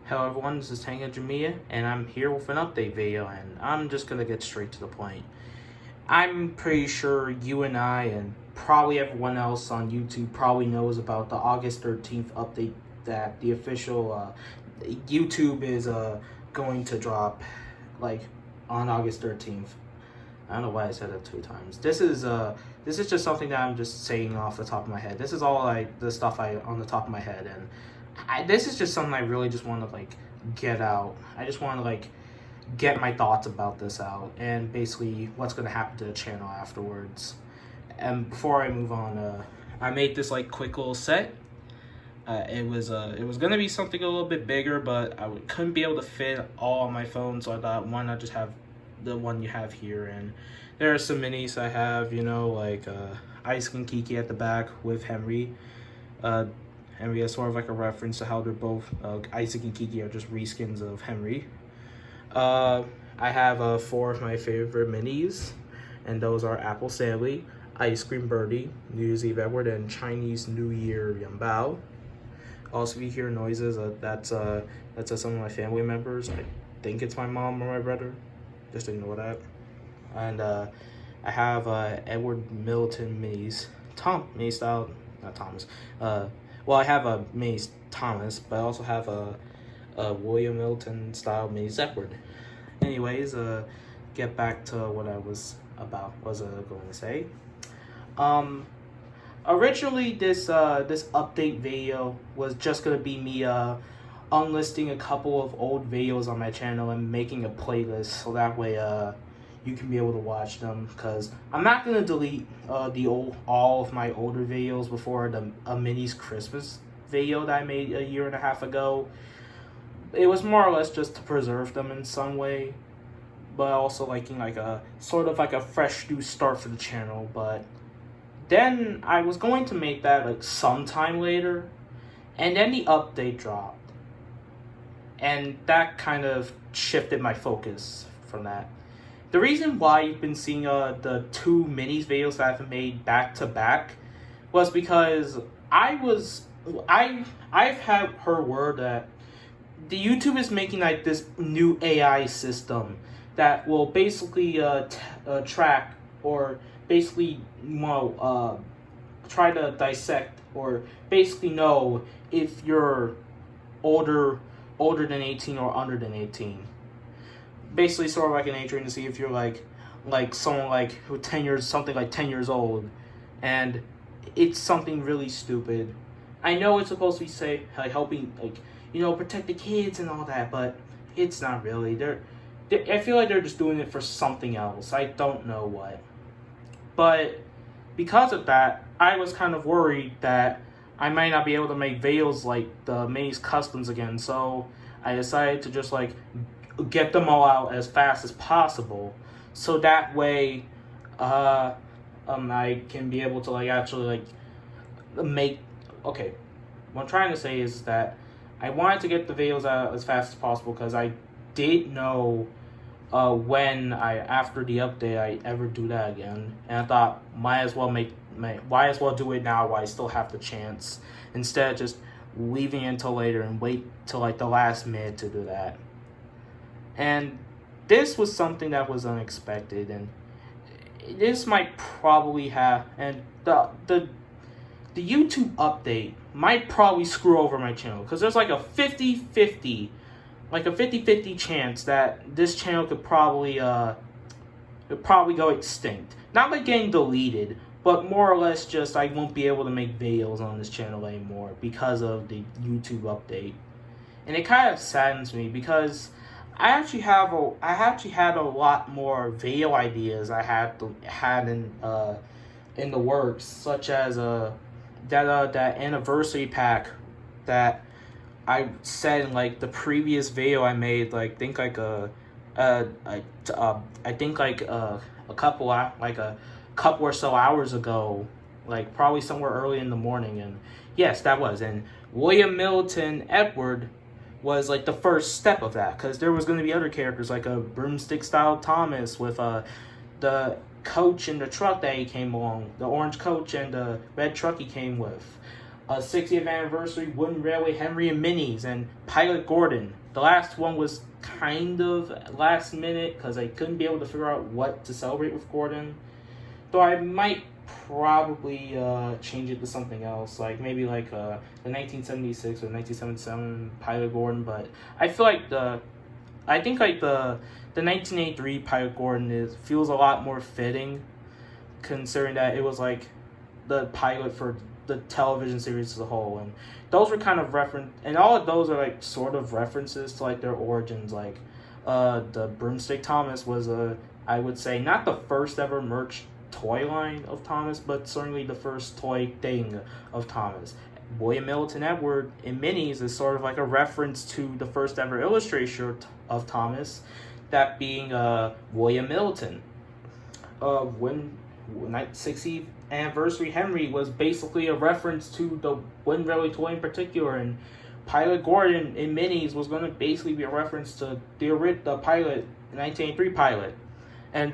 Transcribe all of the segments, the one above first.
Hello everyone, this is Tanga Jamia, and I'm here with an update video, and I'm just gonna get straight to the point. I'm pretty sure you and I, and probably everyone else on YouTube, probably knows about the August 13th update that the official YouTube is going to drop, like, on August 13th. I don't know why I said it 2 times. This is just something that I'm just saying off the top of my head. This is all the stuff on the top of my head, and this is just something I really just want to get out. I just want to get my thoughts about this out, and basically what's going to happen to the channel afterwards. And before I move on, I made this quick little set. It was going to be something a little bit bigger, but I couldn't be able to fit all on my phone, so I thought, why not just have the one you have here. And there are some minis I have, Isaac and Kiki at the back with Henry. Henry is sort of like a reference to how they're both, Isaac and Kiki are just reskins of Henry. I have 4 of my favorite minis, and those are Apple Sally, Ice Cream Birdie, New Year's Eve Edward, and Chinese New Year Yambao. Also, if you hear noises, that's some of my family members. I think it's my mom or my brother. Just ignore that. And I have Edward Milton minis, mini style, not Thomas. Well, I have a mini Thomas, but I also have a William Milton style mini Edward. Anyways, get back to what I was going to say. Originally, this update video was just gonna be me unlisting a couple of old videos on my channel and making a playlist, so that way you can be able to watch them, because I'm not gonna delete all of my older videos before the minis Christmas video that I made a year and a half ago. It was more or less just to preserve them in some way, but also making a sort of a fresh new start for the channel. But then I was going to make that sometime later, and then the update dropped. And that kind of shifted my focus from that. The reason why you've been seeing the 2 minis videos that I've made back to back was because I've heard word that the YouTube is making this new AI system that will basically track, or basically try to dissect, or basically know if you're older than 18 or under than 18. Basically sort of like an age range to see if you're someone who 10 years old, and it's something really stupid. I know it's supposed to be helping protect the kids and all that, but it's not really. I feel like they're just doing it for something else. I don't know what. But because of that, I was kind of worried that I might not be able to make videos like the Maze Customs again, so I decided to just get them all out as fast as possible, so that way I can be able to actually make. Okay, what I'm trying to say is that I wanted to get the videos out as fast as possible, because I didn't know when after the update I ever do that again, and I thought might as well do it now while I still have the chance, instead of just leaving it until later and wait till the last minute to do that. And this was something that was unexpected, and this might probably have, and the YouTube update might probably screw over my channel, because there's a 50-50 chance that this channel could probably go extinct. Not getting deleted, but more or less just I won't be able to make videos on this channel anymore because of the YouTube update. And it kind of saddens me, because I actually had a lot more video ideas I had in the works, such as that anniversary pack that I said in the previous video I made, a couple or so hours ago, probably somewhere early in the morning. And yes, that was, and William Milton Edward was the first step of that, because there was going to be other characters like a broomstick style Thomas with the coach in the truck that he came along, the orange coach and the red truck he came with. a 60th anniversary Wooden Railway Henry and Minis, and Pilot Gordon. The last one was kind of last minute because I couldn't be able to figure out what to celebrate with Gordon. Though I might probably change it to something else, like maybe like the 1976 or 1977 Pilot Gordon. But I feel like the 1983 Pilot Gordon feels a lot more fitting, considering that it was like the pilot for the television series as a whole, and those were kind of and all of those are like sort of references to like their origins. Like the Broomstick Thomas was I would say not the first ever merch toy line of Thomas, but certainly the first toy thing of Thomas. William Middleton Edward in Minis is sort of like a reference to the first ever illustration of Thomas, that being William Middleton. When 60th anniversary Henry was basically a reference to the Wooden Railway toy in particular, and Pilot Gordon in Minis was going to basically be a reference to the pilot, 1983 pilot, and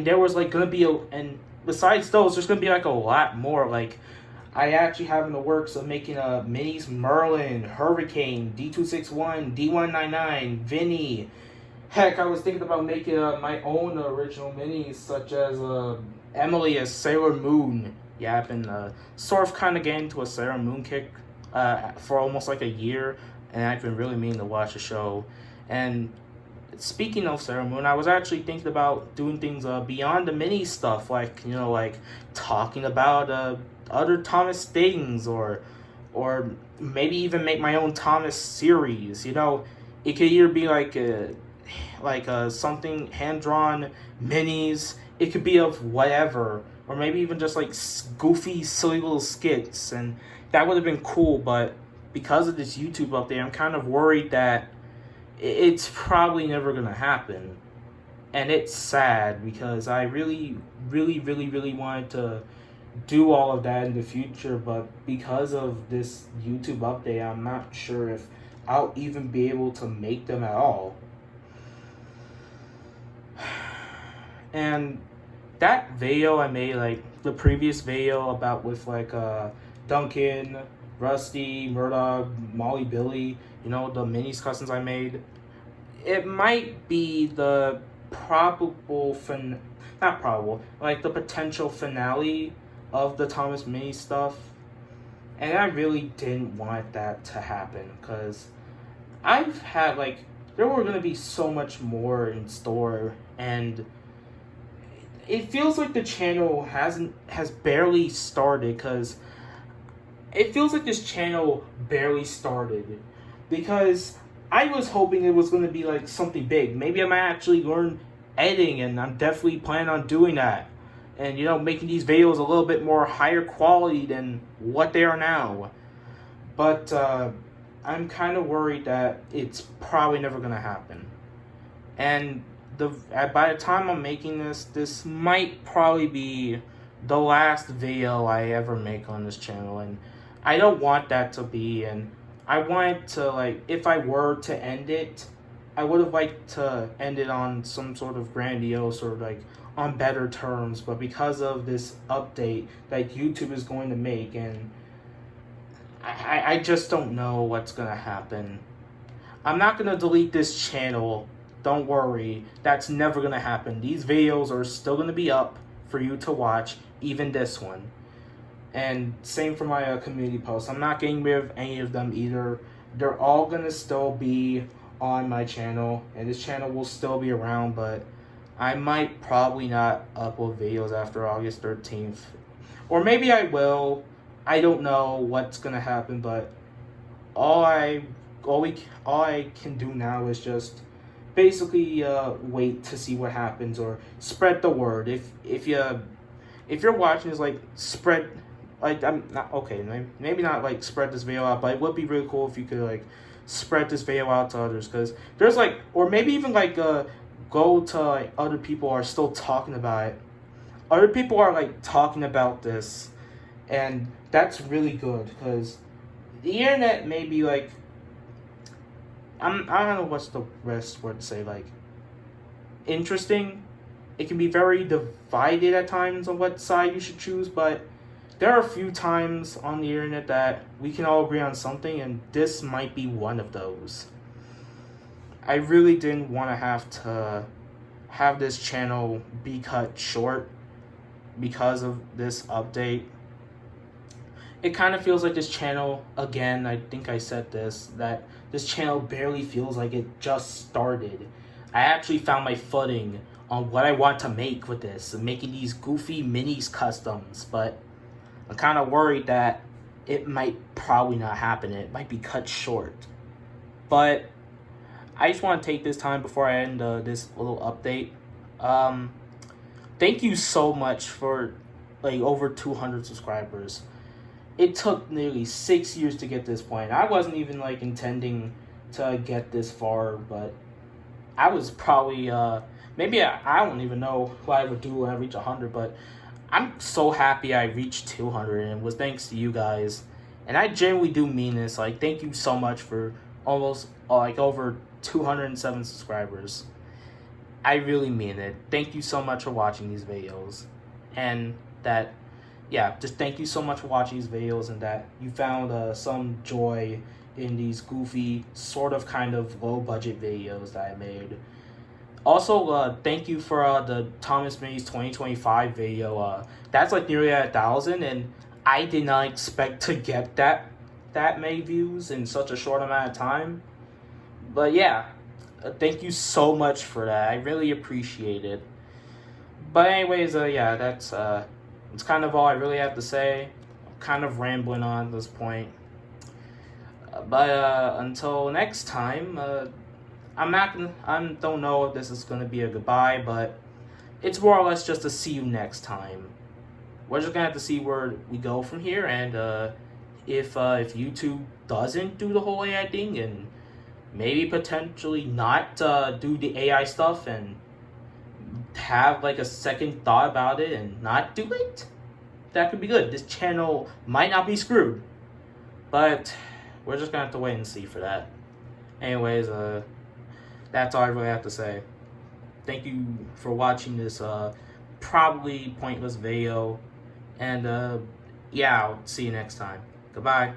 there was like going to be and besides those, there's going to be like a lot more. Like I actually have in the works of making a Minis Merlin, Hurricane, D261, D199, Vinny. Heck, I was thinking about making my own original minis, such as Emily as Sailor Moon. Yeah, I've been sort of kind of getting into a Sailor Moon kick for almost like a year, and I've been really meaning to watch the show. And speaking of Sailor Moon, I was actually thinking about doing things beyond the mini stuff, like like talking about other Thomas things, or maybe even make my own Thomas series. It could either be like something hand-drawn minis. It could be of whatever, or maybe even just like goofy, silly little skits, and that would have been cool. But because of this YouTube update, I'm kind of worried that it's probably never gonna happen, and it's sad because I really, really, really, really wanted to do all of that in the future. But because of this YouTube update, I'm not sure if I'll even be able to make them at all. And that video I made, like the previous video about with like Duncan, Rusty, Murdoch, Molly, Billy, the minis cousins I made, it might be the the potential finale of the Thomas mini stuff. And I really didn't want that to happen, because I've had there were going to be so much more in store, and it feels like the channel has barely started, because it feels like this channel barely started, because I was hoping it was going to be like something big. Maybe I might actually learn editing, and I'm definitely planning on doing that, and making these videos a little bit more higher quality than what they are now. But I'm kind of worried that it's probably never going to happen. And by the time I'm making this might probably be the last video I ever make on this channel, and I don't want that to be. And I wanted to, if I were to end it, I would have liked to end it on some sort of grandiose, or on better terms. But because of this update that YouTube is going to make, and I just don't know what's going to happen. I'm not going to delete this channel. Don't worry. That's never going to happen. These videos are still going to be up for you to watch, even this one. And same for my community posts. I'm not getting rid of any of them either. They're all going to still be on my channel, and this channel will still be around, but I might probably not upload videos after August 13th. Or maybe I will. I don't know what's going to happen, but all I can do now is just basically wait to see what happens, or spread the word. If you're watching this, spread, I'm not okay, maybe not spread this video out, but it would be really cool if you could spread this video out to others, because there's or maybe even go to other people who are still talking about it. Other people are talking about this, and that's really good, because the internet may be I don't know what's the best word to say, interesting. It can be very divided at times on what side you should choose, but there are a few times on the internet that we can all agree on something, and this might be one of those. I really didn't want to have this channel be cut short because of this update. It kind of feels like this channel, again, I think I said this, that this channel barely feels like it just started. I actually found my footing on what I want to make with this, making these goofy minis customs, but I'm kind of worried that it might probably not happen. It might be cut short. But I just want to take this time before I end this little update. Thank you so much for like over 200 subscribers. It took nearly 6 years to get this point. I wasn't even like intending to get this far, but I was probably maybe I don't even know what I would do when I reach 100, but I'm so happy I reached 200, and it was thanks to you guys. And I genuinely do mean this. Like, thank you so much for almost like over 207 subscribers. I really mean it. Thank you so much for watching these videos, and that, yeah, just thank you so much for watching these videos, and that you found some joy in these goofy, sort of kind of low budget videos that I made. Also, thank you for the Thomas Minis 2025 video. That's like nearly at 1,000, and I did not expect to get that many views in such a short amount of time. But yeah, thank you so much for that. I really appreciate it. But anyways, yeah, that's kind of all I really have to say. I'm kind of rambling on at this point. But until next time, I don't know if this is gonna be a goodbye, but it's more or less just to see you next time. We're just gonna have to see where we go from here, and if YouTube doesn't do the whole AI thing, and maybe potentially not do the AI stuff, and have like a second thought about it and not do it, that could be good. This channel might not be screwed, but we're just gonna have to wait and see for that. Anyways, that's all I really have to say. Thank you for watching this probably pointless video, and yeah, I'll see you next time. Goodbye.